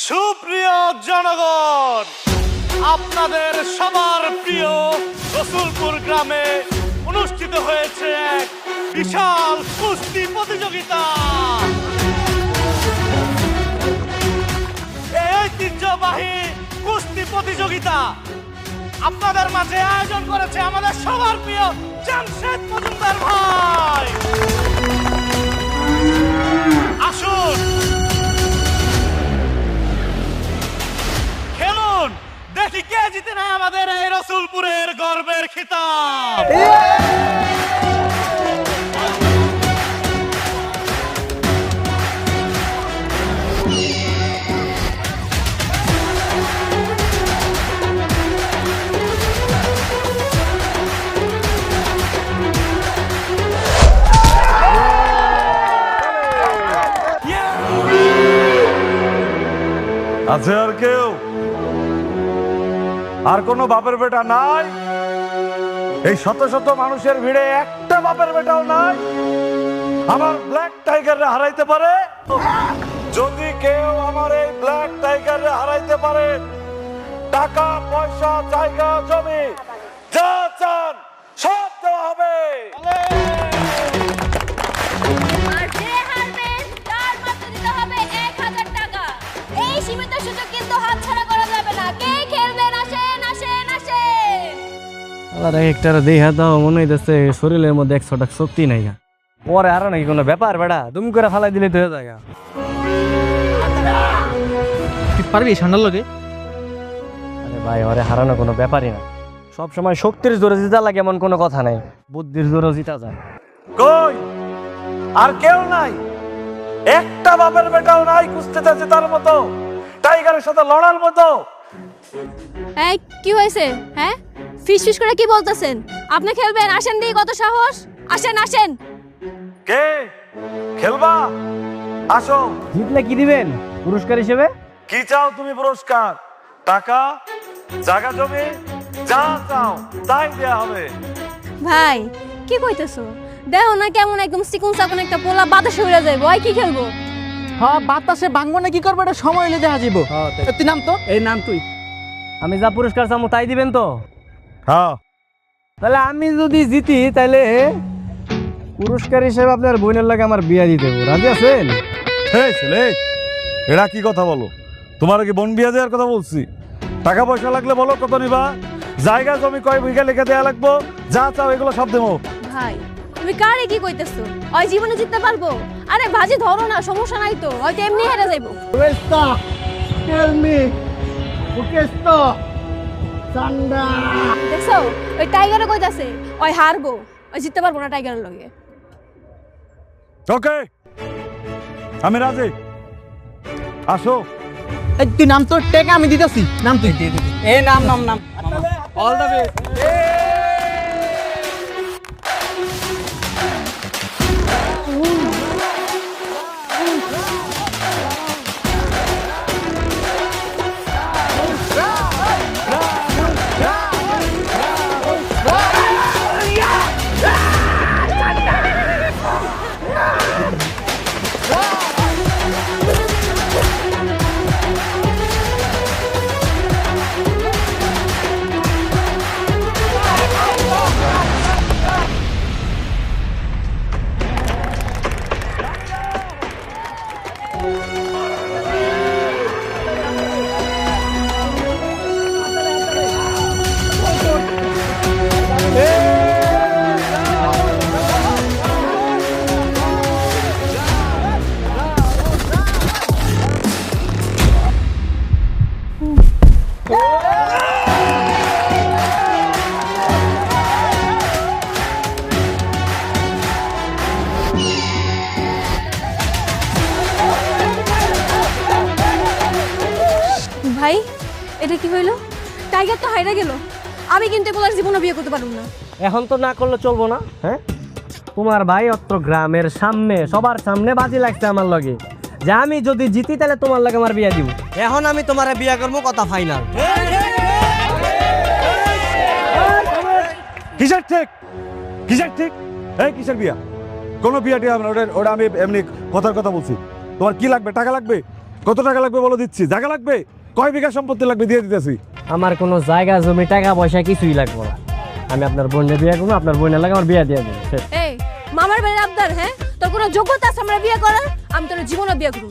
সুপ্রিয় জনগণ, আপনাদের সবার প্রিয় রসুলপুর গ্রামে অনুষ্ঠিত হয়েছে এক বিশাল কুস্তি প্রতিযোগিতা। এই ঐতিহ্যবাহী কুস্তি প্রতিযোগিতা আপনাদের মাঝে আয়োজন করেছে আমাদের সবার প্রিয় জামশেদ মজুমদার ভাই। আসুন খেলুন, দেখি কে জিতে নেয় আমাদের এই রসুলপুরের গর্বের খিতাব। আছে আর কেউ? আর কোনো বাপের বেটা নাই? এই শত শত মানুষের ভিড়ে একটা বাপের বেটাও নাই আমার ব্ল্যাক টাইগাররে হারাইতে পারে? যদি কেউ আমার এই ব্ল্যাক টাইগাররে হারাইতে পারে, টাকা পয়সা জায়গা জমি যা চান সব দেওয়া হবে। আর যে হারবে তার মাত্র দিতে হবে 1000 টাকা। এই সীমিত সুযোগ কিন্তু হাতছাড়া করা যাবে না। কে খেলবেন? আসেন আসেন আসেন। আলাদা একটা দেখা দাও, মনে হইতেছে শরীরের মধ্যে 100টা শক্তি নাই গা। পরে আরো নাকি কোনো ব্যাপার বেড়া, তুমি করে ফালাই দিলে তো হয়ে যায় গা। তুই পারবি ঠান্ডার লগে? আরে ভাই, ওরে হারানো কোনো ব্যাপারই না। সব সময় শক্তির জোরে জিতা লাগে এমন কোনো কথা নাই, বুদ্ধির জোরে জিতা যায়। কই আর কেউ নাই? একটা বাপের বেটাও নাই কুস্তিতে জেতার মতো, টাইগারের সাথে লড়ার মতো? এই কি হয়েছে? হ্যাঁ, ফিস ফিস করে কি বলতেছেন? আপনি খেলবেন? আসেন দিই, কত সাহস! আসেন আসেন। কে খেলবা? আসো। জিতলে কি দিবেন পুরস্কার হিসেবে? কি চাও তুমি পুরস্কার? টাকা, জায়গা জমি যা চাও তাই দেয়া হবে। ভাই কি কইতেছো? দেখো না কেমন একদম চিকুন চাকুন একটা পোলা বাতাসে উড়ে যাইবো। ওই কি খেলবো? হ্যাঁ, বাতাসে ভাঙবো না কি করবো এটা সময় এলে দেখা যাবো। তুই নাম তো, এই নাম তুই। আমি যা পুরস্কার চামো তাই দিবেন তো? হ্যাঁ। তাহলে আমি যদি জিতি তাহলে পুরস্কার হিসেবে আপনার বোনের লাগে আমার বিয়া দিতে হবে, রাজি আছেন? এই ছেলে, এরা কি কথা বলো? তোমার কি বন বিয়া দেওয়ার কথা বলছি? টাকা পয়সা লাগলে বলো কত নিবা, জায়গা জমি কয় বিঘা লিখে দেয়া লাগবো, যা চাও এগুলো সব দেবো। ভাই তুমি কারে কি কইতেছো? ওই জীবনে জিততে পারবো? আরে ভাজি ধরো না, সমস্যা নাই তো, হয়তো এমনি হেরে যাইবো। দেখছো ওই টাইগারে কইতাছে ওই হারবো, ওই জিততে পারবো না টাইগারের লগে। ওকে, আমি রাজি। আসো। এই তুই নাম তো, টেকা আমি দিতেছি। নাম তুই দিয়ে দিবি। এই নাম নাম নাম অল দ্য বেস্ট। ভাই এটা কি হইলো? টাইগার তো হাইরা গেল। আমি কিন্তু এগুলোর জীবনে বিয়ে করতে পারবো না। এখন তো না করলে চলবো না। হ্যাঁ, তোমার ভাই অত্র গ্রামের সামনে সবার সামনে বাজি লাগছে আমার লগে যে আমি যদি জিতি তাহলে তোমার লগে আমার বিয়া দিব। এখন আমি তোমারে বিয়া করবো, কথা ফাইনাল। কিসের ঠিক? কিসের ঠিক? এই কিসের বিয়া? কোনো বিয়া টিয়া আমরা ওটা আমি এমনি কথার কথা বলছি। তোমার কি লাগবে? টাকা লাগবে? কত টাকা লাগবে বলো, দিচ্ছি। জায়গা লাগবে, কয় বিঘা সম্পত্তি লাগবে দিয়ে দিতেছি। আমার কোনো জায়গা জমি টাকা পয়সা কিছুই লাগবে না। আমি আপনার বোনের বিয়ে করবো, আপনার বোনের লাগে আমার বিয়ে দিয়ে দেবো। এই মামার বাড়ির আবদার, হ্যাঁ? তোর কোনো যোগ্যতা আছে আমরা বিয়ে করার? আমি তোর জীবনে বিয়ে করব।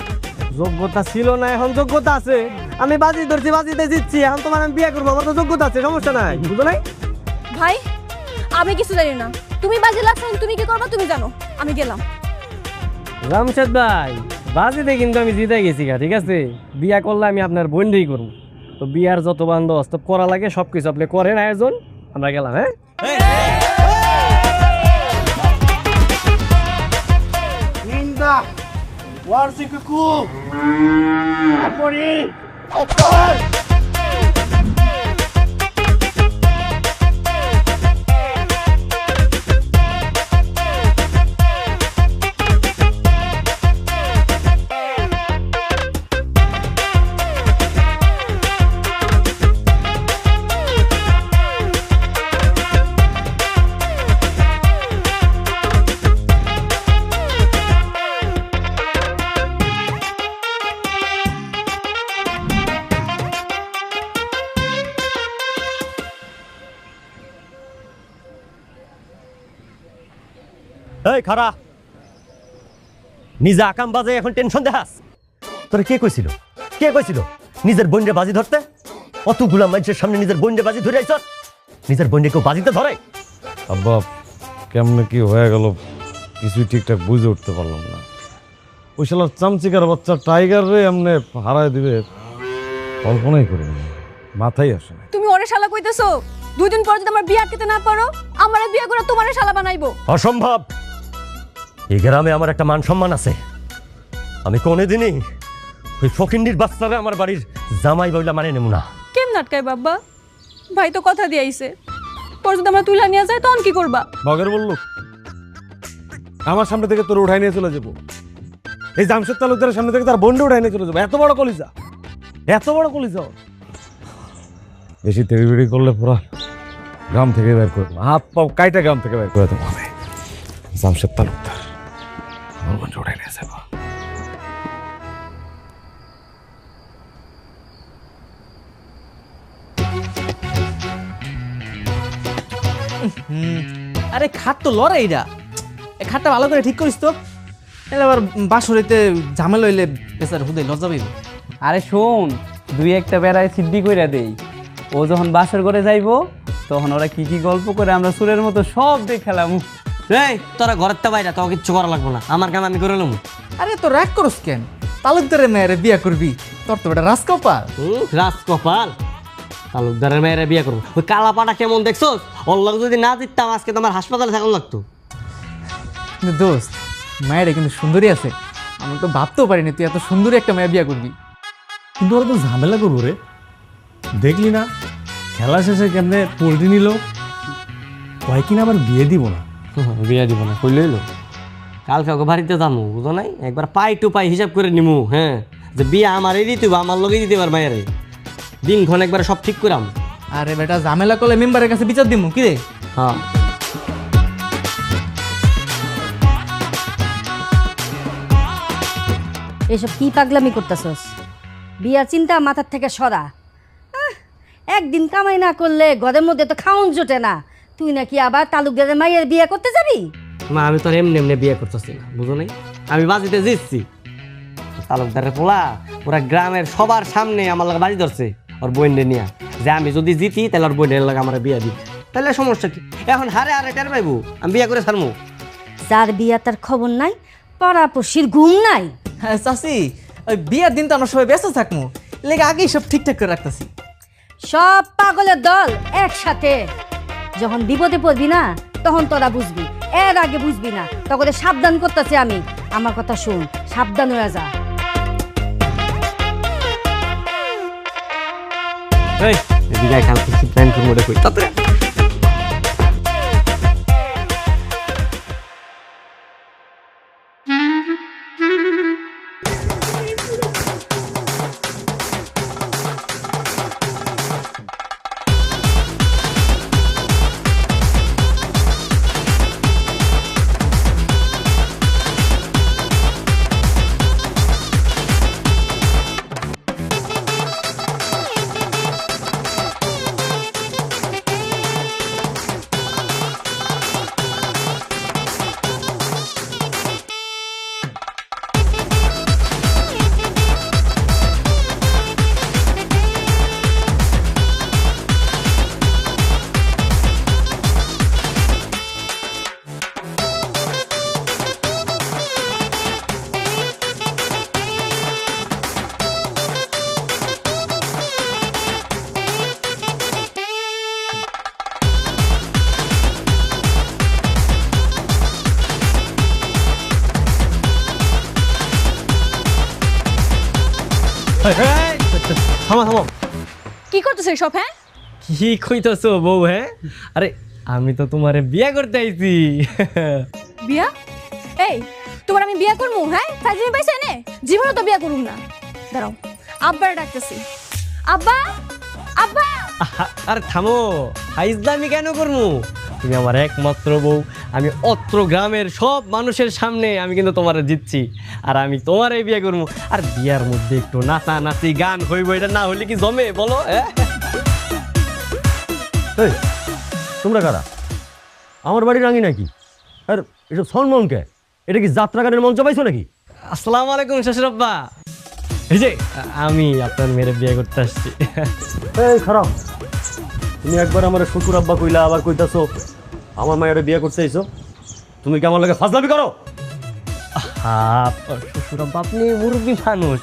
যোগ্যতা ছিল না, এখন যোগ্যতা আছে। আমি বাজি ধরছি, বাজিতে জিতছি, এখন তোমার আমি বিয়ে করবো, আমার তো যোগ্যতা আছে, সমস্যা নাই, বুঝো নাই? ভাই আমি কিছু জানি না, তুমি বাজি লাগছেন, তুমি কি করবা তুমি জানো। আমি গেলাম। রামশেদ ভাই, বাজিতে কিন্তু আমি জিতে গেছি গা, ঠিক আছে? বিয়া করলে আমি আপনার বোনই করবো। তো বিয়ার যত বন্দোবস্ত করা লাগে সবকিছু আপনি করেন আয়োজন, আমরা গেলাম। হ্যাঁ এই খারা, নিজে আকাম বাজে এখন টেনশন দেখাস? তোরে কে কইছিল নিজের বোনরে বাজি ধরতে? অতগুলা মানুষের সামনে নিজের বোনরে বাজি ধরে আইছ? নিজের বোনরে কেউ বাজিতে ধরে? আব্বা, কেমনে কি হয়ে গেল কিছুই ঠিকঠাক বুঝে উঠতে পারলাম না। ওই শালার চামচিকার বাচ্চা টাইগার রে এমনি হারায় দিবে কল্পনাই করিনি, মাথায় আসে না। তুমি ওরে শালা কইতেছো? 2 দিন পর যদি আমার বিয়ে আটকাতে না পারো, আমারে বিয়ে করে তোমারে শালা বানাইবো। অসম্ভব। এই গ্রামে আমার একটা মান সম্মান আছে। আমি কোনোদিনই ওই ফকিন্ডির বাচ্চারা আমার বাড়ির জামাই বইলা মানে নেব না। কেম নাটকাই বাবা? ভাই তো কথা দিয়ে আইছে, পর যদি আমরা তুইলা নিয়ে যাই তখন কি করবা? বগের বলল আমার সামনে থেকে তোর উঠাই নিয়ে চলে যাবো। এই জামশেদ তালুকদারের সামনে থেকে তার বোনটা উঠাই নিয়ে চলে যাবো। এত বড় কলিজা, এত বড় কলিজা। বেশি তেড়িবেড়ি করলে পুরা গ্রাম থেকে বের করে দেবো, হাত পাও কাইটা গ্রাম থেকে বের করে দেবো। জামশেদ তালুকদার আমার বোনটা উঠাই নিয়ে যাবো। আরে খাট তো লড়ে এইটা, এই খাটটা ভালো করে ঠিক করিস তো। এলে আবার বাসরিতে ঝামেলা হইলে বেচার হুদে লজ্জা পাইব। আরে শোন, 2-1টা বেড়ায় সিদ্ধি কইরা দেই। ও যখন বাসর করে যাইবো তখন ওরা কি কি গল্প করে আমরা সুরের মতো সব দেখালাম। এই তোরা ঘরের তো বাইরে, তোকে কিচ্ছু করা লাগবো না, আমার কাম আমি করে নেবো। আরে তো রাগ করস কেন? তালুকদারের মেয়েরে বিয়া করবি, তোর তো এটা রাজকপাল। রাজকপাল? তালুকদারের মেয়েরা বিয়ে করবো? ওই কালাপাটা কেমন দেখছো? ওর লগে যদি না জিততাম আজকে তোমার হাসপাতালে থাকুন লাগতো। কিন্তু দোস্ত, মায়ের কিন্তু সুন্দরী আছে। আমি তো ভাবতেও পারিনি তুই এত সুন্দরী একটা মেয়ে বিয়া করবি। কিন্তু ওরা তো ঝামেলা করবো রে, দেখলি না খেলা শেষে কেমনে পোল্ট্রি নিল, কয় কিনা আবার বিয়ে দিব না। বিয়ে দিব না কইলে এলো? কালকে ওকে বাড়িতে যাবো, বুঝো নাই? একবার পাই টু পাই হিসাব করে নিমু। হ্যাঁ, যে বিয়ে আমারই দিতে আমার লগেই দিতে পার মায়েরে। দিনক্ষণ একবার সব ঠিক করাম। আরে বেটা, ঝামেলা করলে মেম্বারের কাছে বিচার দিমু কি রে? হ্যাঁ, এসব কি পাগলামি করতেছস? বিয়া চিন্তা মাথার থেকে সরা। একদিন কামাই না করলে ঘরের মধ্যে তো খাউন জোটে না। তুই নাকি আবার তালুকদারের মাইয়ের বিয়ে করতে যাবি? মা আমি তো এমনি এমনি বিয়ে করতেছি না, বুঝো নাই? আমি বাজিতে জিতছি। তালুকদারের পোলা ওরা গ্রামের সবার সামনে আমার লাগে বাজি ধরছে ওর বোনরে নিয়ে, যে আমি যদি জিতি তাহলে ওর বোনের লাগে আমার বিয়ে দিই। তাহলে সমস্যা কি? এখন হারে হারে টের পাইবো, আমি বিয়ে করে ছাড়মু। যার বিয়া তার খবর নাই, পড়াপড়শির ঘুম নাই। হ্যাঁ চাচি, ওই বিয়ার দিন তো আমরা সবাই ব্যস্ত থাকবো, লেগে আগেই সব ঠিকঠাক করে রাখতেছি। সব পাগলের দল একসাথে। যখন বিপদে পড়বি না তখন তোরা বুঝবি, এর আগে বুঝবি না। তখন সাবধান করতেছি আমি। আমার কথা শুন, সাবধান হয়ে যা। এই এদিকে কালকে কি প্ল্যান করবো ওটা কই তাতে। থামো থামো, কি করতেছো সব? হ্যাঁ, কি কইতাছো বউ? হ্যাঁ, আরে আমি তো তোমারে বিয়ে করতে আইছি। বিয়া? এই, তোমার আমি বিয়া করবো? হ্যাঁ, ফাইজলামি পাইছে নে, জীবনে তো বিয়া করুম না। দাঁড়াও, আব্বার ডাকতেছি। আব্বা, আব্বা! আরে থামো, ফাইজলামি কেন করবো? তুমি আমার একমাত্র বউ, আমি অত্র গ্রামের সব মানুষের সামনে আমি কিন্তু তোমারে জিতছি, আর আমি তোমারে বিয়ে করবো। আর বিয়ার মধ্যে একটু নাচা নাচি গান হইব, এটা না হলে কি জমে বলো? এই তোমরা কারা? আমার বাড়ি রাঙি নাকি? আর এসব সলমনকে, এটা কি যাত্রা গানের মঞ্চ পাইছো নাকি? আসসালামু আলাইকুম শ্বশুর আব্বা। এই যে আমি আপনার মেয়ের বিয়ে করতে আসছি। এই খারাপ, তুমি একবার আমার শ্বশুর আব্বা কইলা, আবার কইতাছো আমার মায়ের বিয়ে করতে আইছো। তুমি কি আমার লগে ফাজলামি করো? শ্বশুর আব্বা, আপনি মুরব্বী মানুষ,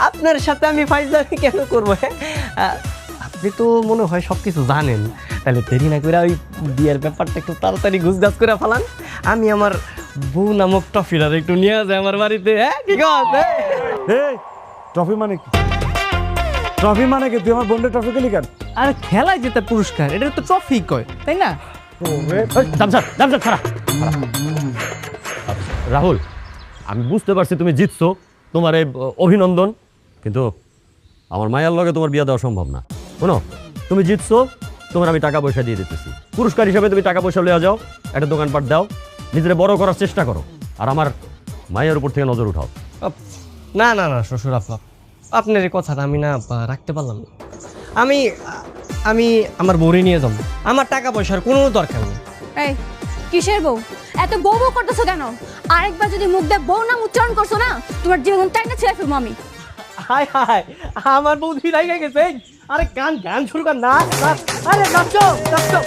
আপনার সাথে আমি ফাইজলামি কেন করবো? আপনি তো মনে হয় সব কিছু জানেন, তাহলে দেরি না করে ওই বিয়ের ব্যাপারটা একটু তাড়াতাড়ি গুছগাছ করে ফেলান। আমি আমার বউ নামক টফিটার একটু নিয়ে যাই আমার বাড়িতে। হ্যাঁ, ঠিক আছে? এই ট্রফি মানে কি? ট্রফি মানে কি? তুই আমার বোনদের ট্রফি দিলি কেন? আর খেলায় যেটা পুরস্কার, এটা তো ট্রফি কয়, তাই না? রাহুল, আমি বুঝতে পারছি তুমি জিতছো, তোমার এই অভিনন্দন, কিন্তু আমার মায়ের লগে তোমার বিয়ে দেওয়া সম্ভব না। শোনো, তুমি জিতছো, তোমার আমি টাকা পয়সা দিয়ে দিতেছি, পুরস্কার হিসাবে তুমি টাকা পয়সা লইয়া যাও, একটা দোকানপাট দাও, নিজেরা বড় করার চেষ্টা করো, আর আমার মায়ের উপর থেকে নজর উঠাও। না না না শ্বশুর আব্বা, আপনার এই কথাটা আমি না রাখতে পারলাম না। আমি আমার বউরে নিয়ে যাবো, আমার টাকা পয়সার কোনো দরকার নেই। এই, কিসের বউ? এত বউ বউ করতেছো কেন? আরেকবার যদি মুখ দিয়ে বউ নাম উচ্চারণ করছো না, তোমার জীবন টাইনা ছেড়ে ফেলবো আমি। হাই হাই, আমার বউ ধীরাই গেছে। আরে গান গান শুরু কর, নাচ নাচ। আরে নাচো নাচো।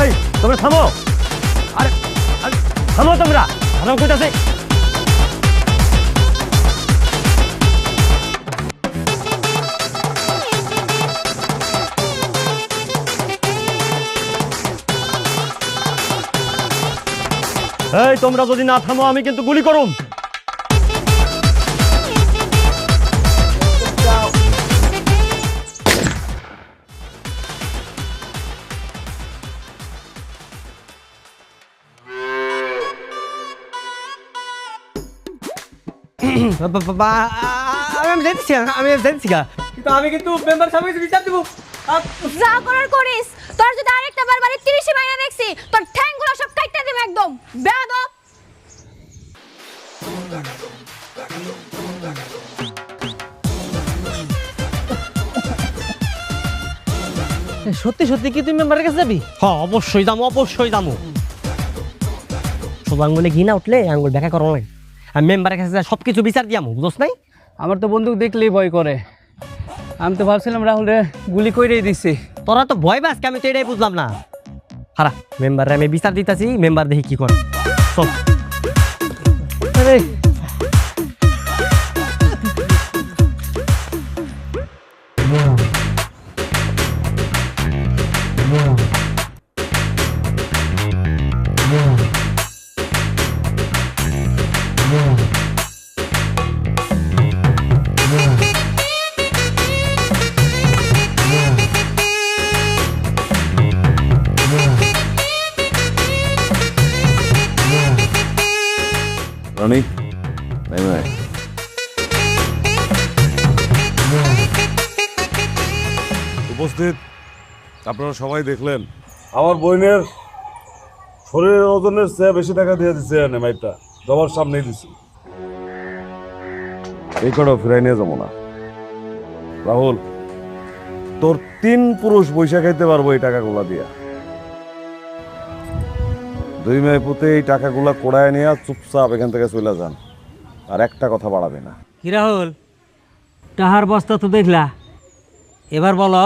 এই তোমরা থামো, আরে আরে থামো তোমরা, থামো কইতাছে। এই তোমরা যদি না থামো আমি কিন্তু গুলি করুম। আমি যাইতেছি, কিন্তু আমি কিন্তু মেম্বার সাহেব বিচার দেবো। যা করার করিস। তোর যদি আরেকটা বার বাড়ি 30 মাইনা দেখছি, তোর ঠ্যাংগুলো সব কাইটা দেব একদম। বেয়াদব। সত্যি সত্যি কি তুমি মেম্বারের কাছে যাবি? হ্যাঁ, অবশ্যই যাবো, অবশ্যই যাবো। শুধু আঙ্গুলে ঘি না উঠলে আঙ্গুল দেখা করা লাগে। আমি মেম্বারের কাছে সব কিছু বিচার দিয়ামো, বুঝছ নাই? আমার তো বন্দুক দেখলেই ভয় করে। আমি তো ভাবছিলাম রাহুল রে গুলি কইরেই দিছি। তোরা তো ভয় পাস, আমি তো এটাই বুঝলাম না। হারা মেম্বারে আমি বিচার দিতেছি, মেম্বার দেখি কি করে। চল। আরে রানী, নাই নাই, উপস্থিত আপনারা সবাই দেখলেন আমার বোনের শরীরের ওজনের চেয়ে বেশি টাকা দিয়ে দিচ্ছে নেমাইটা জবার সামনেই দিছি। এই কটাও ফিরাই নিয়ে যাবো না। রাহুল, তোর 3 পুরুষ বৈশা খাইতে পারবো এই টাকাগুলা দিয়া। 2 মেয়ে পুঁতে এই টাকাগুলা কোড়ায় নিয়ে চুপচাপ এখান থেকে চলে যান, আর একটা কথা বাড়াবে না। কি রাহুল, টাহার বস্তা তো দেখলা, এবার বলো।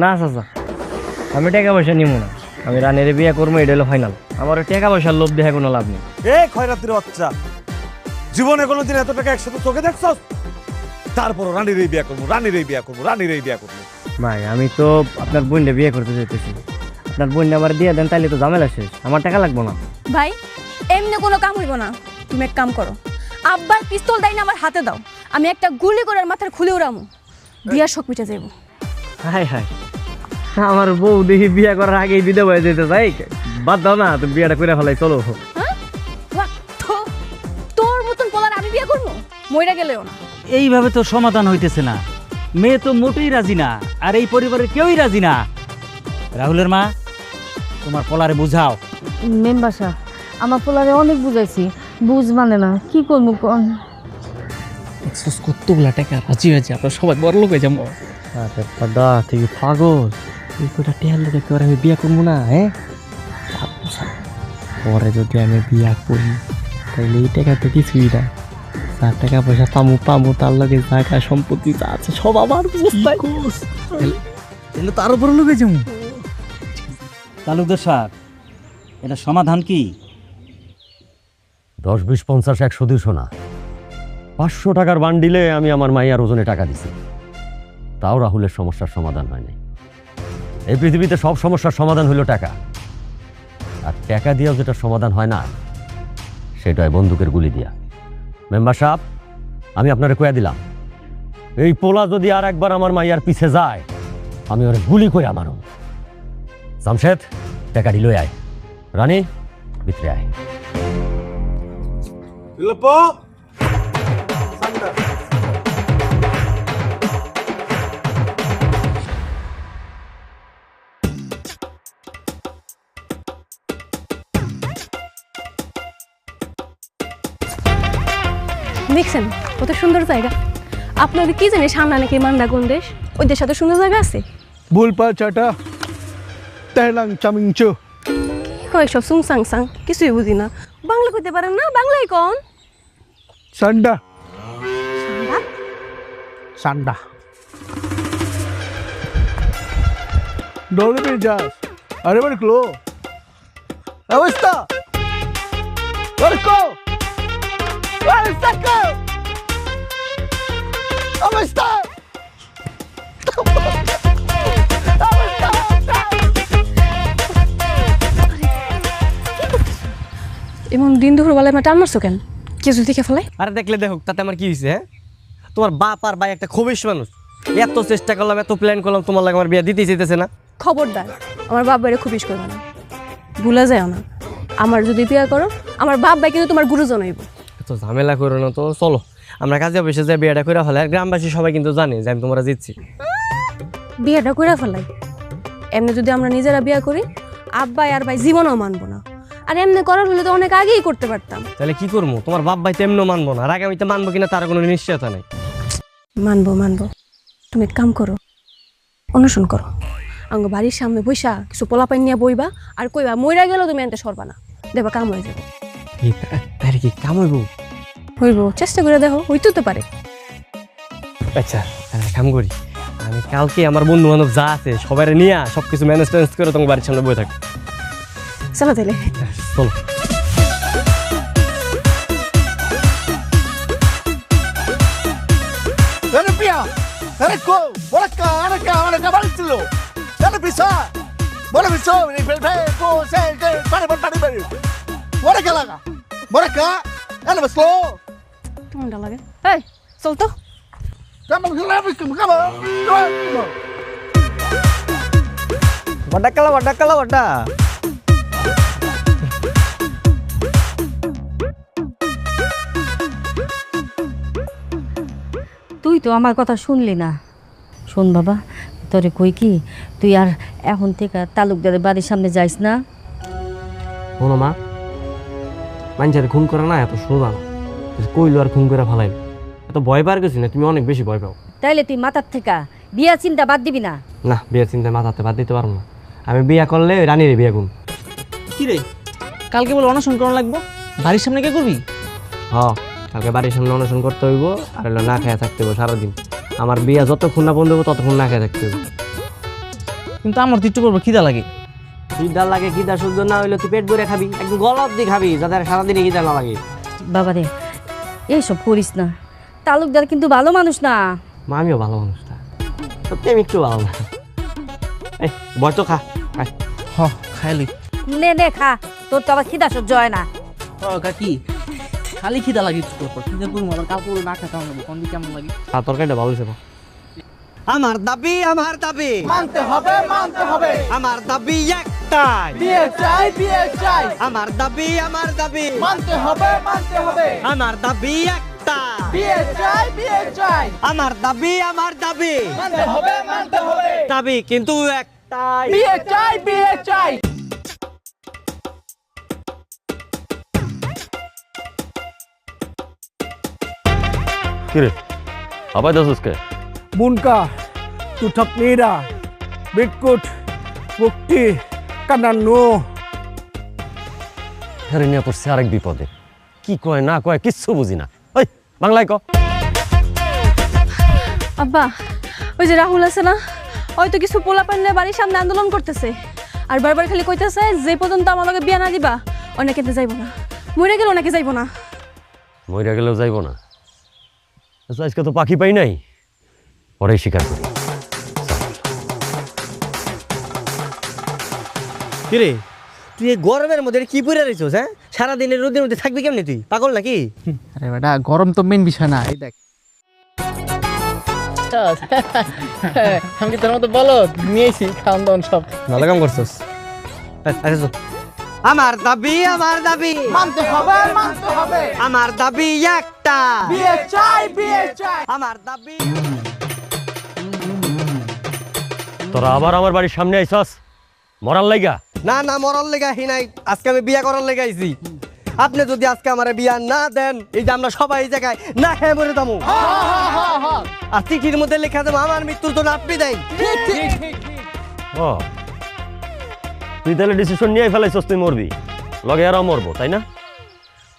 না চাচা, আমি টাকা পয়সা নিব না, আমি রানের বিয়ে করবো, এটা হলো ফাইনাল। আমার টাকা পয়সার লোভ দেখে কোনো লাভ নেই। এ খয়রাতির বাচ্চা, জীবনে কোনোদিন এত টাকা একসাথে চোখে দেখছস? তারপর রানীর এই বিয়া করবো, রানীর এই বিয়া করবো, রানীর এই বিয়া করবো। ভাই, আমি তো আপনার বোনটা বিয়ে করতে চাইতেছি, আপনার বোন আমার দিয়ে দেন, তাইলে তো ঝামেলা শেষ, আমার টাকা লাগবো না। ভাই এমনি কোনো কাম হইব না, তুমি এক কাম করো, আব্বার পিস্তল দেয় না আমার হাতে দাও, আমি একটা গুলি করে ওর মাথার খুলে উড়ামু, বিয়ার শোক মিটে যাইব। হাই হাই, আমার বউ দেখি বিয়া করার আগেই বিধবা হয়ে যেতে চাই, বাদ দাও না, তুমি বিয়াটা করে ফেলাই, চলো। হ্যাঁ বাহ, তোর মতন পোলার আমি বিয়ে করবো, মইরা গেলেও না। এইভাবে তো সমাধান হইতেছে না, মেয়ে তো মোটেই রাজি না, আর এই পরিবারের কেউই রাজি না। রাহুলের মা, তোমার পোলারে বুঝাও। মেম্বার সাহেব, আমার পোলারে অনেক বুঝাইছি, বুঝ মানে না, কি করবো কোন? কতগুলা টাকা রাজি হয়েছে, আপনার সবাই বড় লোক হয়ে যাবো। আরে দাদা তুই পাগল, তুই কটা টেয়ার লোকে করে আমি বিয়া করবো না? হ্যাঁ, পরে যদি আমি বিয়া করি তাহলে এই টাকা তো কিছুই না, যার টাকা পয়সা পামু তার লগে জায়গা সম্পত্তি যা আছে সব আমার বুঝতাই। এগুলো তো আরো বড় লোক হয়ে যাবো। তালুকদার সাহেব, এটা সমাধান কি? 10, 20, 50, 100, 200 না, 500 টাকার বান্ডিলে আমি আমার মাইয়ার ওজনে টাকা দিছি, তাও রাহুলের সমস্যার সমাধান হয় নাই। এই পৃথিবীতে সব সমস্যার সমাধান হলো টাকা, আর টাকা দিয়েও যেটা সমাধান হয় না সেটা হয় বন্দুকের গুলি দিয়া। মেম্বার সাহেব, আমি আপনারে কয়া দিলাম, এই পোলা যদি আর একবার আমার মাইয়ার পিছে যায় আমি ওরে গুলি করে মারো। জামশেদ, টাকা দিল আয়, রানী ভিতরে আয়। দেখছেন কত সুন্দর জায়গা, আপনাদের কি জানি সামনে নাকি মান্ডা কোন দেশ, ওই দেশে এত সুন্দর জায়গা আছে। বুলপা চাটা তেলাং চামিংচো। কি কয় সব সুং সাং সাং, কিছুই বুঝি না, বাংলা কইতে পারেন না, বাংলায় কোন? সান্ডা সান্ডা ডোলে में जा अरे बड़े क्लो अवस्था लड़को अवस्था को अवस्था এমন দিন দুপুর বেলায় আমার টান মারছো কেন, কিছু দেখে ফেলাই? আরে দেখলে দেখুক, তাতে আমার কি হয়েছে? হ্যাঁ, তোমার বাপ আর ভাই একটা খবিশ মানুষ, এত চেষ্টা করলাম, এত প্ল্যান করলাম, তোমার লাগে আমার বিয়া দিতেই চাইতেছে না। খবরদার আমার বাপ ভাইরে খুব ইস করবে না, ভুলে যায় না, আমার যদি বিয়ে করো আমার বাপ ভাই কিন্তু তোমার গুরুজন হইব। এত ঝামেলা করো না তো, চলো আমরা কাজে বসে যাই, বিয়েটা করে ফেলে। আর গ্রামবাসী সবাই কিন্তু জানে যে আমি তোমরা জিতছি। বিয়েটা করে ফেলাই, এমনি যদি আমরা নিজেরা বিয়ে করি আব্বা আর ভাই জীবনও মানবো না, আর এমনি করার হলে তো অনেক আগেই করতে পারতাম। তাহলে কি করবো? তোমার বাপ ভাই তো এমনও মানবো না, আর আগামীতে মানবো কিনা তার কোনো নিশ্চয়তা নেই। মানবো মানবো, তুমি এক কাম করো, অনুসরণ করো, আঙ্গ বাড়ির সামনে বইসা কিছু পোলাপাইন নিয়ে বইবা আর কইবা মইরা গেল তুমি এনতে সরবা না, দেখবা কাম হয়ে যাবে। তাহলে কি কাম হইব? হইব, চেষ্টা করে দেখো, হইতেও তো পারে। আচ্ছা তাহলে কাম করি, আমি কালকে আমার বন্ধু বান্ধব যা আছে সবাই নিয়ে সবকিছু ম্যানেজ ট্যানেজ করে তোমার বাড়ির সামনে বই থাকি। চলো তাহলে। চলো। अरे पिया अरे को बोला का बाल चलो अरे पिसा बोला पिसो नहीं फिर को से पानी बोला क्या लगा बोला का अरे बस लो ঠান্ডা লাগে, এই চল তো। kamu ওটা তুই তো আমার কথা শুনলি না। শোন বাবা, তোরে কই কি, তুই আর এখন থেকে তালুকদারের বাড়ির সামনে যাইস না। শোনো মা, মানুষের খুন করে না এত সোজা না, কইলো আর খুন করে ফেলাই, এত ভয় পার গেছি না, তুমি অনেক বেশি ভয় পাও। তাইলে তুই মাথার থেকে বিয়া চিন্তা বাদ দিবি না? না, বিয়ের চিন্তায় মাথাতে বাদ দিতে পারবো না, আমি বিয়া করলে রানীর বিয়া করুন। কি রে, কালকে বলে অনশন করানো লাগবো, বাড়ির সামনে কে করবি? হ্যাঁ, কালকে বাড়ির সামনে অনশন করতে হইব, আর হলো না খেয়ে থাকতে হইব সারাদিন। আমার বিয়া যতক্ষণ না বন্ধ হইব ততক্ষণ না খেয়ে থাকতে হইব। কিন্তু আমার তো একটু করবো, খিদা লাগে। খিদা লাগে, খিদা সহ্য না হইলে তুই পেট ভরে খাবি, একদম গলা অব্দি খাবি, যাতে সারাদিনে খিদা না লাগে। বাবা রে, এইসব করিস না, তালুকদার কিন্তু ভালো মানুষ না। মা, আমিও ভালো মানুষ না, সত্যি আমি একটু ভালো না। এই বয় তো খা, হ খাইলি নে নে খা, তোর তো আবার খিদা সহ্য হয় না। কাকি খালি খিদা লাগি তোর খিদা করবো আবার কাপড় না খাতাম কোন দিকে কেমন লাগে আর তরকারিটা ভালো হয়েছে আমার দাবি মানতে হবে আমার দাবি একটাই বিয়ে চাই আমার দাবি মানতে হবে আমার দাবি একটা বিয়ে চাই আমার দাবি মানতে হবে দাবি কিন্তু একটাই বিয়ে চাই কিরে আবার দাসকে মুনকা তুঠক নীরা বিটকুট মুক্তি কানানো হেরে নিয়ে পড়ছে আরেক বিপদে কি কয় না কয় কিচ্ছু বুঝি না ওই বাংলায় ক আব্বা ওই যে রাহুল আছে না হয়তো কিছু পোলা পান্ডে বাড়ির সামনে আন্দোলন করতেছে আর বারবার খালি কইতেছে যে পর্যন্ত আমার লগে বিয়া না দিবা অনেকে যাইব না মরে গেল অনেকে যাইব না মইরা গেলেও যাইব না আচ্ছা, আজকে তো পাখি পাই নাই পরেই স্বীকার করি কিরে তুই এই গরমের মধ্যে কি পরে রইছস হ্যাঁ সারাদিনের রোদের মধ্যে থাকবি কেমনে তুই পাগল নাকি আরে বেটা গরম তো মেন বিষয় না এই দেখ আমি কি তোর মতো বলো নিয়েছি খাওয়ান দাওয়ান সব ভালো কাম করছস আচ্ছা আমার দাবি মানতে হবে আমার দাবি একটা বিয়ে চাই আমার দাবি তোরা আবার আমার বাড়ির সামনে আইছস মরার লাইগা না মরার লেগা হি নাই আজকে আমি বিয়া করার লেগে আইছি আপনি যদি আজকে আমার বিয়া না দেন এই যে আমরা সবাই এই জায়গায় না খেয়ে মরে যাবো আর চিঠির মধ্যে লেখা দেবো আমার মৃত্যুর জন্য আপনি দেন ও তুই তাহলে ডিসিশন নিয়ে ফেলাইছস তুই মরবি লগে আরও মরবো তাই না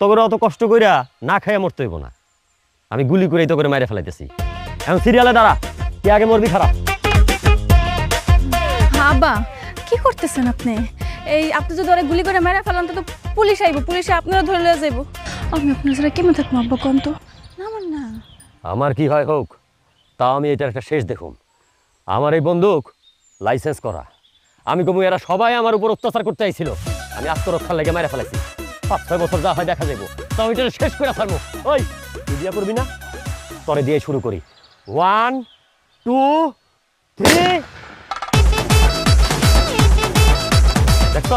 তোকে অত কষ্ট কইরা না খাইয়া মরতে হইব না আমি গুলি করে তো করে মাইরে ফেলাইতেছি এখন সিরিয়ালে দাঁড়া কে আগে মরবি খারাপ আব্বা কি করতেছেন আপনি এই আপনি যদি ওরা গুলি করে মেরে ফেলান তো পুলিশ আইব পুলিশে আপনারা ধরে লয়ে যাইব আমি আপনার সাথে কেমন থাকবো আব্বা কোন তো না আমার না আমার কি হয় হোক তাও আমি এটার একটা শেষ দেখুম আমার এই বন্দুক লাইসেন্স করা আমি কমু এরা সবাই আমার উপর অত্যাচার করতে আইছিল আমি আত্মরক্ষার লেগে মেরে ফেলাইছি 5-6 বছর যা হয় দেখা যাবো তাও এটা শেষ করে ফেলবো ওই তুই বিয়া করবি না তরে দিয়ে শুরু করি 1 2 3 দেখছ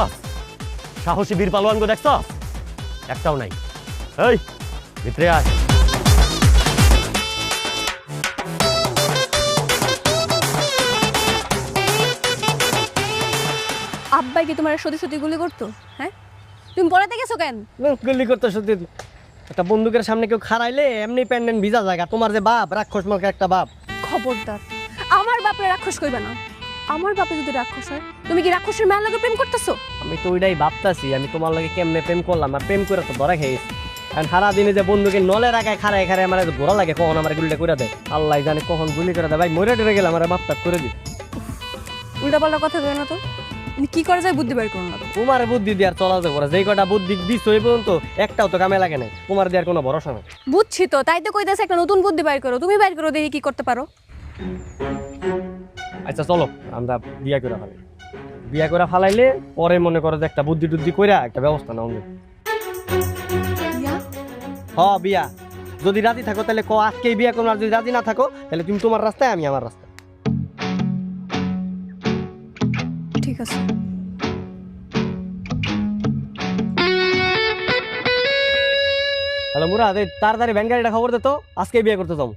সাহসী বীর পালোয়ান গো দেখছ একটাও নাই এই ভিতরে আয় আব্বাই কি তোমার সত্যি গুলি করতো হ্যাঁ তুমি পড়াতে গেছো কেন গুলি করতে সত্যি একটা বন্দুকের সামনে কেউ খাড়াইলে এমনি প্যান্ডেন ভিজা জায়গা তোমার যে বাপ রাক্ষস মার্কা একটা বাপ খবরদার আমার বাপরে রাক্ষস কইবা না আমার বাপে যদি রাক্ষস হয় তুমি কি রাক্ষসের মেয়ের লগে প্রেম করতেছো আমি তো ওইটাই ভাবতাছি আমি তোমার লগে কেমনে প্রেম করলাম আর প্রেম করে তো ধরা খেয়েছি কারণ সারাদিনে যে বন্ধুকে নলে রাখায় খাড়ায় আমার ঘোরা লাগে কখন আমার গুলিটা করে দেয় আল্লাহ জানে কখন গুলি করে দেয় ভাই মরে টরে গেলে আমার মাপটাপ করে দিই উল্টাপাল্টা কথা কই না তো কি করে যায় বুদ্ধি বের করো না তোমার বুদ্ধি দিয়ে আর চলা যাবে না যেই কটা বুদ্ধি দিচ্ছ এই পর্যন্ত একটাও তো কামে লাগে নাই তোমার দেওয়ার কোনো ভরসা নেই বুঝছি তো তাই তো কইতেছে একটা নতুন বুদ্ধি বের করো তুমি বের করো দেখি কি করতে পারো আচ্ছা চলো আমরা বিয়া করে ফেলাই বিয়া করে ফেলাইলে পরে মনে করো যে একটা বুদ্ধি টুদ্ধি কইরা একটা ব্যবস্থা নাও হ বিয়া যদি রাজি থাকো তাহলে ক আজকেই বিয়া করো আর যদি রাজি না থাকো তাহলে তুমি তোমার রাস্তায় আমি আমার রাস্তায় ঠিক আছে হ্যালো মুরাদ এই তাড়াতাড়ি ভ্যান গাড়িটা খবর দে তো আজকে বিয়ে করতে যাবো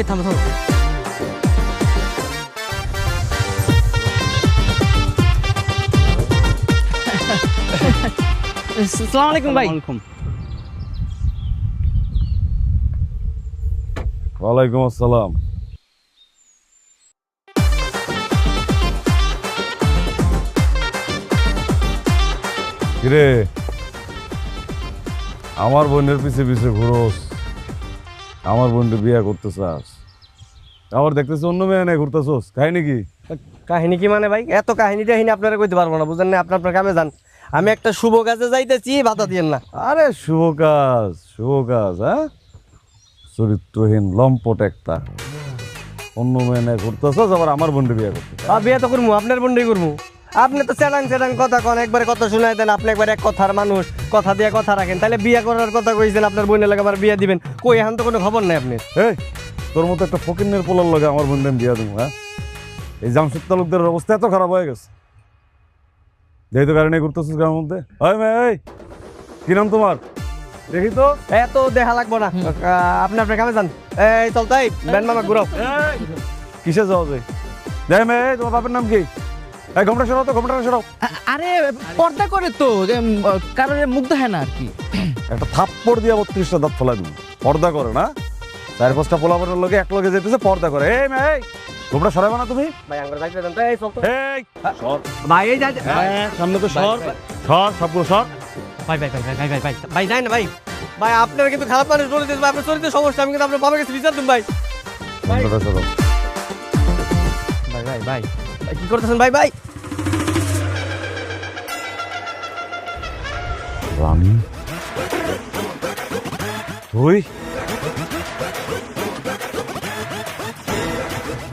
থামো থামো আসসালামু আলাইকুম ভাই ওয়ালাইকুম আসসালাম কিরে আমার বোনের পিছে পিছে ঘুরোস আমার বোনকে বিয়ে করতে চাস আবার দেখতেছ অন্য মেয়ে নেই ঘুরতেছোস কাহিনী কি কাহিনী কি মানে ভাই এত কাহিনী টাহিনী আপনারা কইতে পারবো না বুঝেন না আপনার কামে যান আমি একটা শুভ কাজে যাইতেছি, বাধা দিয়েন না। আরে শুভ কাজ হ্যাঁ, চরিত্রহীন লম্পট একটা অন্য মেয়ে করতেছ, আবার আমার বোনকে বিয়ে করতে। বিয়ে তো করবো, আপনার বন্ডই করবো। আপনি তো চেটাং কথা কন, একবারে কথা শুনাই দেন। আপনি একবার এক কথার মানুষ, কথা দিয়ে কথা রাখেন। তাহলে বিয়ে করার কথা কইছেন, আপনার বোনের লাগে আমার বিয়ে দিবেন, কই এখন তো কোনো খবর নাই আপনি। এই তোর মতো একটা ফকিন্নের পোলার লগে আমার বোনকে বিয়ে দেবো? হ্যাঁ, এই জামশেদ তালুকদারের অবস্থা এত খারাপ হয়ে গেছে, যেহেতু কারণে ঘুরতেছিস গ্রামের মধ্যে। এই কি নাম তোমার? দেখি তো। এত দেখা লাগবো না, আপনি আপনার কামে যান। এই চল তাই ব্যান্ড মামা ঘুরাও। কিসে যাওয়া যায়? দেখ মেয়ে, তোমার বাপের নাম কি? এই ঘোমটা সরাও তো, ঘোমটা সরাও। আরে পর্দা করে তো, যে কারণে মুখ দেখে না আর কি। একটা থাপ্পড় দিয়ে 32টা দাঁত ফেলাই দিবি। পর্দা করে না, 4-5টা পোলাপনের লগে এক লগে যেতেছে, পর্দা করে। এই মেয়ে, ঘোমটা সরাবে না তুমি? ভাই আঙ্গুর যাইতে দেন তো। এই চল তো। এই সর ভাই এই যাই। সামনে তো সর সবগুলো সর। ভাই ভাই ভাই ভাই ভাই ভাই ভাই ভাই যাই না ভাই। ভাই আপনার কিন্তু খারাপ মানুষ বলে দিয়েছে, আপনার চরিত্রের সমস্যা। আমি কিন্তু আপনার বাবার কাছে বিচার দিন ভাই। ঘোমটাটা সরাও। ভাই ভাই ভাই ভাই কি করতেছেন ভাই? ভাই রানী তুই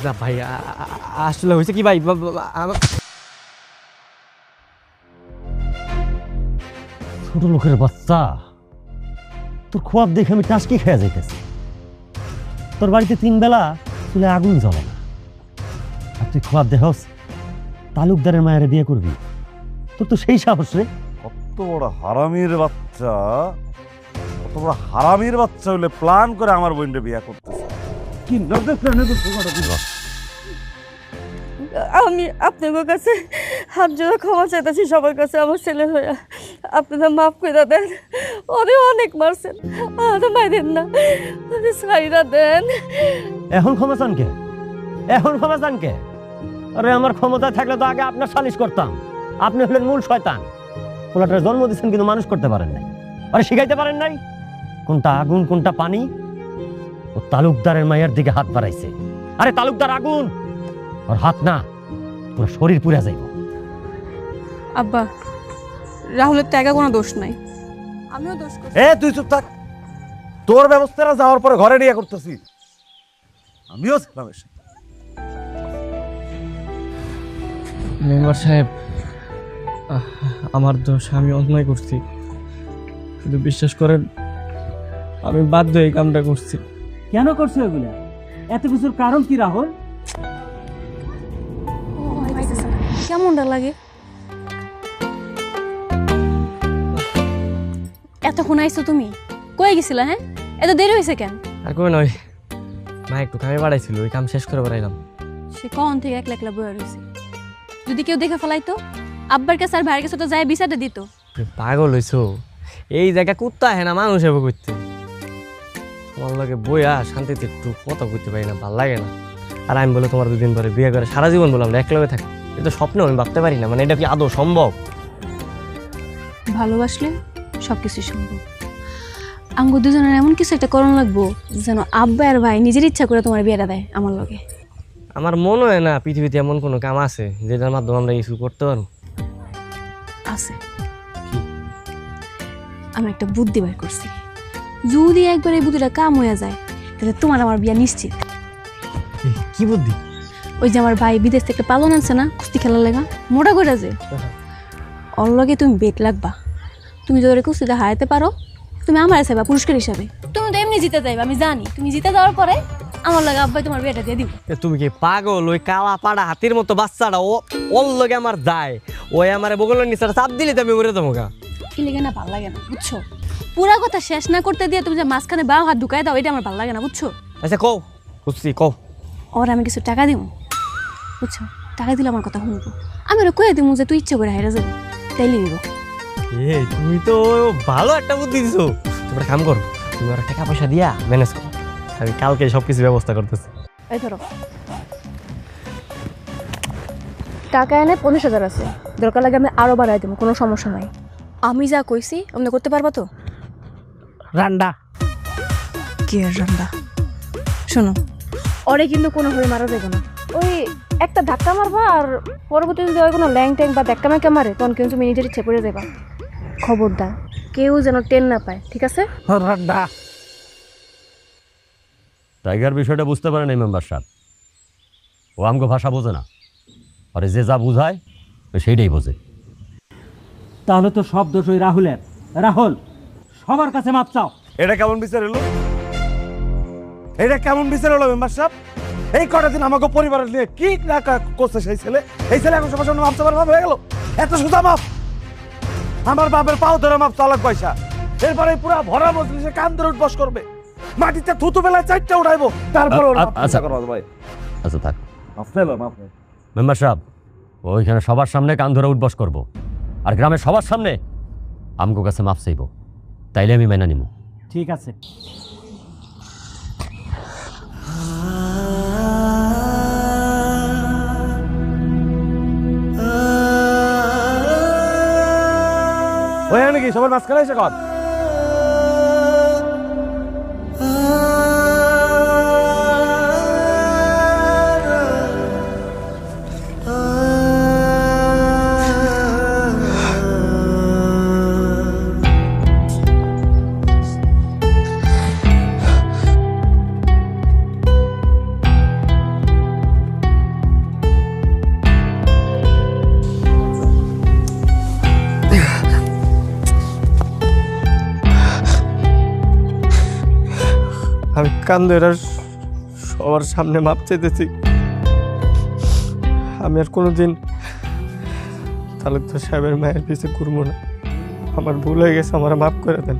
না ভাই, আসলে হয়েছে কি ভাই, ছোট লোকের বাচ্চা, তোর খোয়াব দেখে আমি টাসকি খেয়ে যাইতেছি। তোর বাড়িতে 3 বেলা চুলে আগুন জ্বলে না, আর তুই খোয়াব দেখস তালুকদারের মায়ের বিয়ে করবি? তোর তো সেই সাহস রে। কত বড় হারামির বাচ্চা, কত বড় হারামির বাচ্চা হইলে প্ল্যান করে আমার বোনকে বিয়ে করতেছে। কি নজর প্ল্যানে তো তোমার দিবা। আমি আপনাদের কাছে হাত জোড়া ক্ষমা চাইতেছি সবার কাছে, আমার ছেলে হইয়া আপনারা মাফ করে দেন। ওরে অনেক মারছেন, আর মাইরেন না, সাইরা দেন। এখন ক্ষমা চান কে? এখন ক্ষমা চান কে? আরে আমার ক্ষমতা থাকলে তো আগে আপনার সালিশ করতাম। আপনি হলেন মূল শয়তান। পোলাটার জন্ম দিচ্ছেন কিন্তু মানুষ করতে পারেন নাই, আরে শিখাইতে পারেন নাই কোনটা আগুন কোনটা পানি। ও তালুকদারের মায়ের দিকে হাত বাড়াইছে। আরে তালুকদার আগুন, আর হাত না, পুরো শরীর পুড়ে যাইব। আব্বা, রাহুলের তো একা কোনো দোষ নাই, আমিও দোষ করছি। তুই চুপ থাক। তোর ব্যবস্থাটা যাওয়ার পরে ঘরে নিয়ে করতেছি, আমিও ছিলাম এসে। মেম্বার সাহেব, আমার দোষ, আমি অন্যায় করছি, কিন্তু বিশ্বাস করেন আমি বাধ্য এই কামটা করছি। কেন করছো এগুলা? এত কিছুর কারণ কি রাহুল? কেমনটা লাগে? এতক্ষণ আইছো তুমি? কই গেছিলা? হ্যাঁ, এত দেরি হয়েছে কেন? আর কই নয়, মা একটু কামে বাড়াইছিল, ওই কাম শেষ করে বেড়াইলাম। সে কখন থেকে একলা একলা বয়ে রয়েছে, যদি কেউ দেখে ফেলাইতো, আব্বার কাছে আর ভাইয়ের কাছে তো যায় বিচারটা দিত। পাগল হইছো? এই জায়গা কুত্তা হ্যাঁ না মানুষ এবার করতে। তোমার লগে বইয়া শান্তিতে একটু কথা করতে পারি না, ভাল লাগে না। আর আমি বলে তোমার 2 দিন পরে বিয়ে করে সারা জীবন বললাম একলগে থাকি, এটা স্বপ্নে আমি ভাবতে পারি না। মানে এটা কি আদৌ সম্ভব? ভালোবাসলে সবকিছু সম্ভব। আমগো দুজনের এমন কিছু একটা করণ লাগবো যেন আব্বা আর ভাই নিজের ইচ্ছা করে তোমার বিয়েটা দেয় আমার লগে। আমার মনে হয় না পৃথিবীতে এমন কোনো কাম আছে যেটার মাধ্যমে আমরা কিছু করতে পারবো। আছে, আমি একটা বুদ্ধি বের করছি। যদি একবার এই বুদ্ধিটা কাম হয়ে যায় তাহলে তোমার আমার বিয়ে নিশ্চিত। কি বুদ্ধি? ওই যে আমার ভাই বিদেশ থেকে পালন আনছে না কুস্তি খেলার লেগা, মোটা করে যে ওর লগে তুমি বেট লাগবা। তুমি যদি কুস্তিতে হারাতে পারো, তুমি আমার চাইবা পুরস্কার হিসাবে। তুমি তো এমনি জিতে যাইবা, আমি জানি। তুমি জিতে যাওয়ার পরে আমার লগে আব্বাই তোমার বিয়েটা দিয়ে দিব। তুমি কি পাগল? ওই কালা পাড়া হাতির মতো বাচ্চাটা ওর লগে আমার যায়, ওই আমার বগলের নিচে চাপ দিলে তো আমি উড়ে যাবো গা। কি লেগে না ভালো লাগে না, বুঝছো? পুরা কথা শেষ না করতে দিয়ে তুমি যে মাঝখানে বাও হাত ঢুকাই দাও, এটা আমার ভালো লাগে না, বুঝছো? আচ্ছা কও, বুঝছি কও। ওর আমি কিছু টাকা দিব, বুঝছো? টাকা দিলে আমার কথা শুনবো। আমি ওরা কয়ে দিব যে তুই ইচ্ছে করে হাইরা যাবি, তাইলে দিব। তুমি তো ভালো একটা বুদ্ধি দিছো। তোমরা কাম করো, তুমি ওরা টাকা পয়সা দিয়া ম্যানেজ করো, আমি কালকে সবকিছু ব্যবস্থা করতেছি। এই ধরো টাকা এনে 50,000 আছে, দরকার লাগে আমি আরো বাড়াই দেবো, কোনো সমস্যা নাই। আমি যা কইছি আপনি করতে পারবা তো? রান্ডা কি আর রান্না? শোনো, ওরে কিন্তু কোনোভাবে মারা যাবে না। ওই একটা ধাক্কা মারবা আর পরবর্তীতে যদি হয় কোনো ল্যাং ট্যাং বা ধাক্কা ম্যাক্কা মারে তখন কিন্তু তুমি নিজের ইচ্ছে করে দেবা। খবরদার কেউ যেন টেন না পায়, ঠিক আছে? টাইগার বিষয়টা বুঝতে পারে না মেম্বার সাহেব, ও আমগো ভাষা বোঝে না, আরে যে যা বুঝায় ও সেইটাই বোঝে। তাহলে তো সব দোষ ওই রাহুলের। রাহুল, সবার কাছে মাপ চাও। এটা কেমন বিচার হলো? এটা কেমন বিচার হলো মেম্বার সাহেব? এই কটা দিন আমাকে পরিবারের নিয়ে কি না করছে সেই ছেলে, এই ছেলে এখন সবার সামনে মাপ চাবার ভাব হয়ে গেল। এত সোজা মাপ, আমার বাপের পাও ধরে মাপ চালাক পয়সা, এরপরে পুরো ভরা মজলিসে কান ধরে উঠবস করবে, মাটিতে থুতু বেলায় 4টা উঠাইবো, তারপর আচ্ছা ভাই আচ্ছা থাক মাপ ফেলো মাপ। মেম্বার সাহেব, ওইখানে সবার সামনে কান ধরে উঠবস করবো আর গ্রামের সবার সামনে আমগো কাছে মাপ চাইব, তাইলে আমি মেনে নিব। ঠিক আছে। ওই নাকি সবার মাঝখানে এসে কর। আমি কান্দে সবার সামনে মাপ চাইতেছি। আমি আর কোনোদিন তালুকদার সাহেবের মায়ের পিছে ঘুরবো না। আমার ভুল হয়ে গেছে, আমার মাফ করে দেন।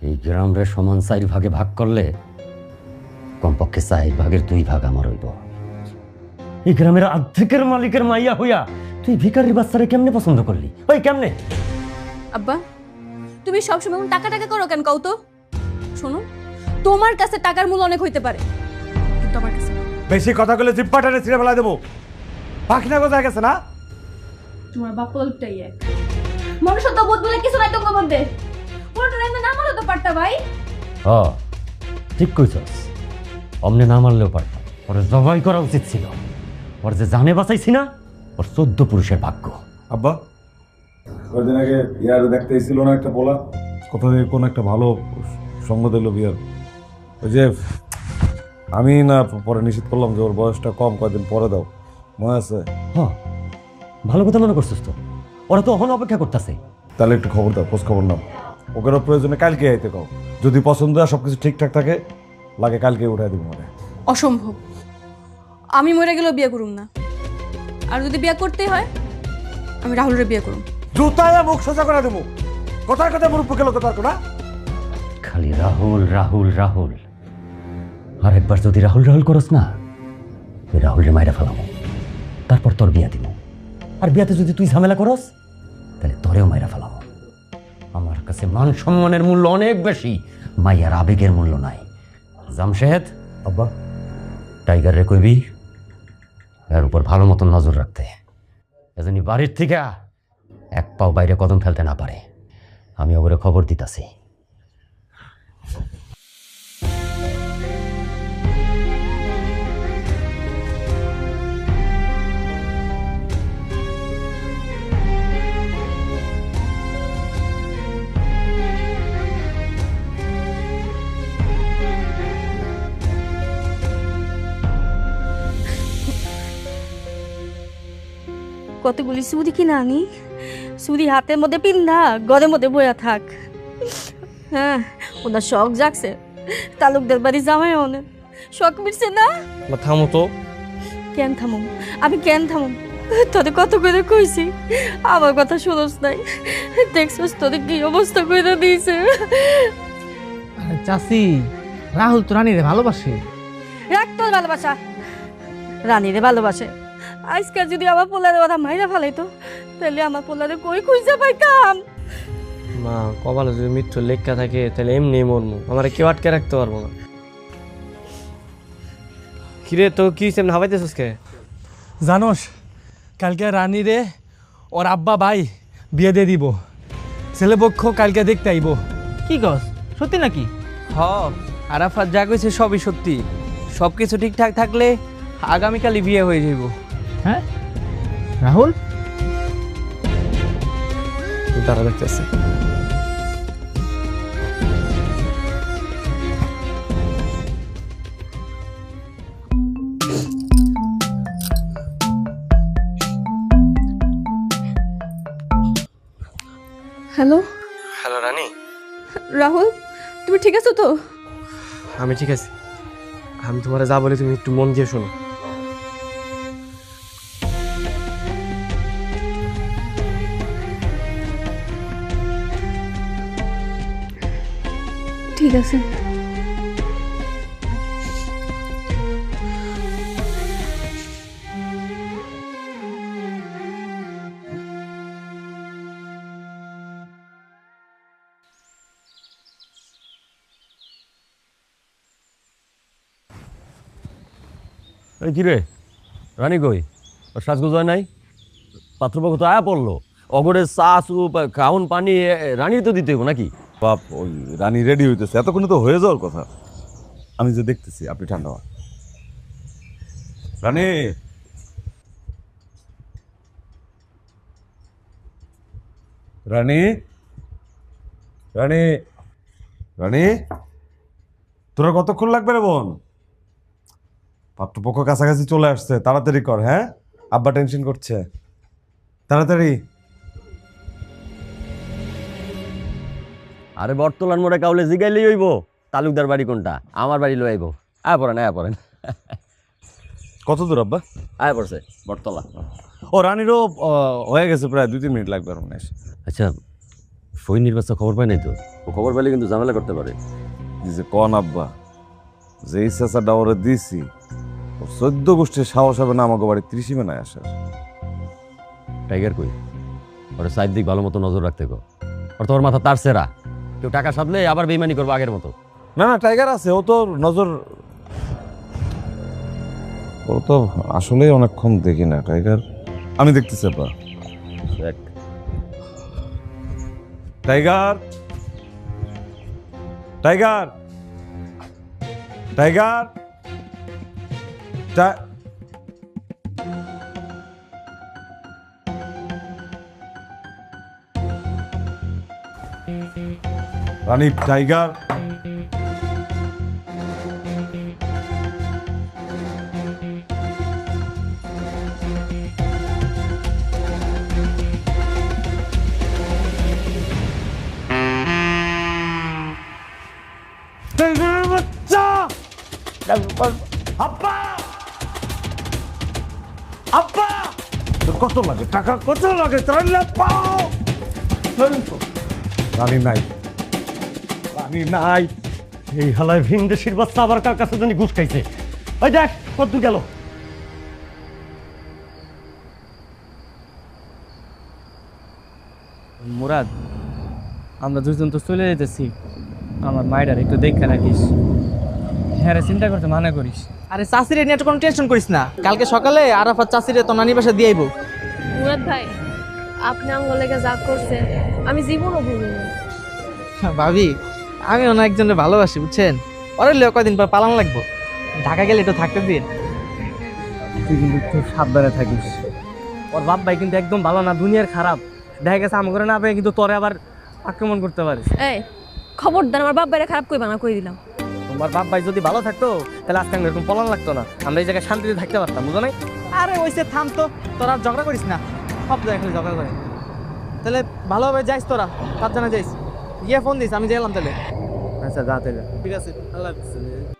এই গ্রামরে সমান 4 ভাগে ভাগ করলে কমপক্ষে 4 ভাগের 2 ভাগ আমার হইব। এই গ্রামের অর্ধেকের মালিকের মাইয়া হইয়া তুই ভিখারির বাচ্চারে কেমনে পছন্দ করলি? ওই কেমনে? আব্বা, তুমি সবসময় টাকা টাকা করো কেন কও তো? শোনো, তোমার কাছে টাকার মূল্য অনেক হইতে পারে, কিন্তু আমার কাছে না। বেশি কথা বলে জিব্বাটারে ছিঁড়ে ফেলা দেবো। পাখিনা কোথায় গেছে না? তোমার বাপ লুকটাই এক মনুষ্যত্ব বোধ বলে কিছু নাই তোমার মধ্যে। পুরোটা নাম না মারো তো পারতা ভাই। হ্যাঁ ঠিক কইছস, অমনে না মারলেও পারতাম, ওর জবাই করা উচিত ছিল। ওর যে জানে বাঁচাইছি না, ওর 14 পুরুষের ভাগ্য। আব্বা, কয়েকদিন আগে ইয়ার দেখতে এসেছিল না একটা বলা, কোথা থেকে কোন একটা ভালো সঙ্গ দিল বিয়ার। ওই যে আমি না পরে নিশ্চিত করলাম যে ওর বয়সটা কম, কয়েকদিন পরে দাও, মনে আছে? হ্যাঁ ভালো কথা মনে করছিস তো, ওরা তো এখন অপেক্ষা করতেছে। তাহলে একটু খবর দাও, খোঁজ খবর নাও। ওকেরও প্রয়োজনে কালকে আইতে কও, যদি পছন্দ হয় সবকিছু ঠিকঠাক থাকে, লাগে কালকে উঠাই দিব মনে। অসম্ভব, আমি মরে গেলেও বিয়ে করুম না। আর যদি বিয়ে করতেই হয়, আমি রাহুলের বিয়ে করুম। জুতায় মুখ সোজা করে দেবো, কথার কথা মুখ পুকে লোক না। খালি রাহুল রাহুল রাহুল, আর একবার যদি রাহুল রাহুল করস না, তুই রাহুলের মাইরা ফেলাবো, তারপর তোর বিয়া দিব। আর বিয়াতে যদি তুই ঝামেলা করস, তাহলে তোরেও মাইরা ফেলাবো। আমার কাছে মান সম্মানের মূল্য অনেক বেশি, মাইয়ার আবেগের মূল্য নাই। জামশেদ, আব্বা, টাইগার রে কইবি এর উপর ভালো মতন নজর রাখতে, এজন্য বাড়ির থেকে 1 পাও বাইরে কদম ফেলতে না পারে। আমি ওরে খবর দিতাছি। কতগুলি সুদি কিনা আনি, সুদি হাতের মধ্যে পিন্ধা ঘরের মধ্যে বয়া থাক। হ্যাঁ, ওনার শখ জাগছে, তালুকদার বাড়ি জামাই অনেক শখ মিটছে না। থামো তো। কেন থামুম? আমি কেন থামুম? তোদের কত করে কইছি, আমার কথা শুনোস নাই। দেখছস তোদের কি অবস্থা করে দিয়েছে। চাচি, রাহুল তো রানীরে ভালোবাসে। রাখ তোর ভালোবাসা, রানীরে ভালোবাসে। আজকাল যদি আমার পোলারে ওরা মাইরা ফেলাইতো, তাহলে আমার পোলারে কই খুঁজে পাইতাম। মা, কপালে যদি মৃত্যুর লেখা থাকে তাহলে এমনি মরমু, আমার কেউ আটকে রাখতে পারবো না। কিরে তো কি সেমন হাবাইতেছিস কে? জানোস, কালকে রানীরে ওর আব্বা ভাই বিয়ে দিয়ে দিব। ছেলেপক্ষ কালকে দেখতে আইব। কি কস? সত্যি নাকি? হ, আরাফাত যা কইছে সবই সত্যি। সব কিছু ঠিকঠাক থাকলে আগামীকালই বিয়ে হয়ে যাইব। হ্যাঁ রাহুল, তারা দেখতেছে। হ্যালো হ্যালো রানী, রাহুল, তুমি ঠিক আছো তো? আমি ঠিক আছি। আমি তোমার যা বলি তুমি একটু মন দিয়ে শোনো। ঠিক আছে। এই কি রে রানী কই? ওর সাজগোজ হয় নাই? পাত্রপক্ষ তো আয়া পড়লো, অগরে চা সুপ খাউন পানি রানীর তো দিতে হইব নাকি? বাপ, ওই রানী রেডি হইতেছে, এতক্ষণে তো হয়ে যাওয়ার কথা। আমি যে দেখতেছি, আপনি ঠান্ডা হন। রানী, রানী, রানী, রানী, তোরা কতক্ষণ লাগবে রে বোন? পাত্রপক্ষ কাছাকাছি চলে আসছে, তাড়াতাড়ি কর। হ্যাঁ, আব্বা টেনশন করছে, তাড়াতাড়ি। আরে বটতলার মোড়ে কাউলে জিগাইলেই হইব তালুকদার বাড়ি কোনটা, আমার বাড়ি লই আইব। আয়া পড়েন, আয়া পড়েন। কত দূর আব্বা? আয়া পড়ছে বটতলা। ও রানীরও হয়ে গেছে, প্রায় 2-3 মিনিট লাগবে আর মনে হয়। আচ্ছা, সৈনির বাচ্চা খবর পায় নাই তো? ও খবর পেলে কিন্তু ঝামেলা করতে পারে। যে কন আব্বা, যে ইচ্ছা ডাওরে দিছি, ও 14 গোষ্ঠীর সাহস হবে না আমাকে বাড়ি 30 মেনায় আসার। টাইগার কই? ওরা সাইড দিক ভালো মতো নজর রাখতে গো। ওর তোমার মাথা তার সেরা, কেউ টাকা সাধলে আবার বেইমানি করবো আগের মতো। না না, টাইগার আছে, ও তো নজর, ও তো আসলেই অনেকক্ষণ দেখি না টাইগার। আমি দেখতেছি আব্বা। দেখ টাইগার, টাইগার, টাইগার, রানী, টাইগার। টাইগারের বাচ্চা! আব্বা! আব্বা! তোর কত লাগে টাকা, কত লাগে? তাহলে পাও। রানী নাই, রানী নাই। এই হালায় ভিনদেশির বাচ্চা আবার কার কাছে জানি ঘুষ খাইছে। ওই দেখ কত গেল। মুরাদ, আমরা দুজন তো চলে যেতেছি। আমার মায়ের একটু দেখে রাখিস। হ্যাঁ রে, চিন্তা করতে মানা করিস। আরে চাষিরে নিয়ে কোনো টেনশন করিস না, কালকে সকালে আরাফাত চাষিরে তো নানি বাসা দিয়ে আইবো। মুরাদ ভাই, আপনি আঙ্গলেগে যা করছেন আমি জীবনও ভুলব না। ভাবি, আমি অন্য একজনের ভালোবাসি, বুঝছেন? ওরে লিও কয়দিন পর পালান লাগবো, ঢাকা গেলে একটু থাকতে দিন। তুই কিন্তু একটু সাবধানে থাকিস। ওর বাপ ভাই কিন্তু একদম ভালো না, দুনিয়ার খারাপ। দেখা গেছে আম করে না পেয়ে কিন্তু তোরে আবার আক্রমণ করতে পারিস। এই খবরদার আমার বাপ বাইরে খারাপ কইবা না, কই দিলাম। তোমার বাপ ভাই যদি ভালো থাকতো তাহলে আজকে এরকম পলান লাগতো না, আমরা এই জায়গায় শান্তিতে থাকতে পারতাম, বুঝো নাই? আরে ওইসে থাম তো, তোরা আর ঝগড়া করিস না। সব জায়গায় খালি ঝগড়া করে। তাহলে ভালোভাবে যাইস, তোরা 5 জনে যাইস। গিয়ে ফোন দিস, আমি গেলাম তাহলে। আচ্ছা যা তাহলে। ঠিক আছে, আল্লাহ হাফেজ।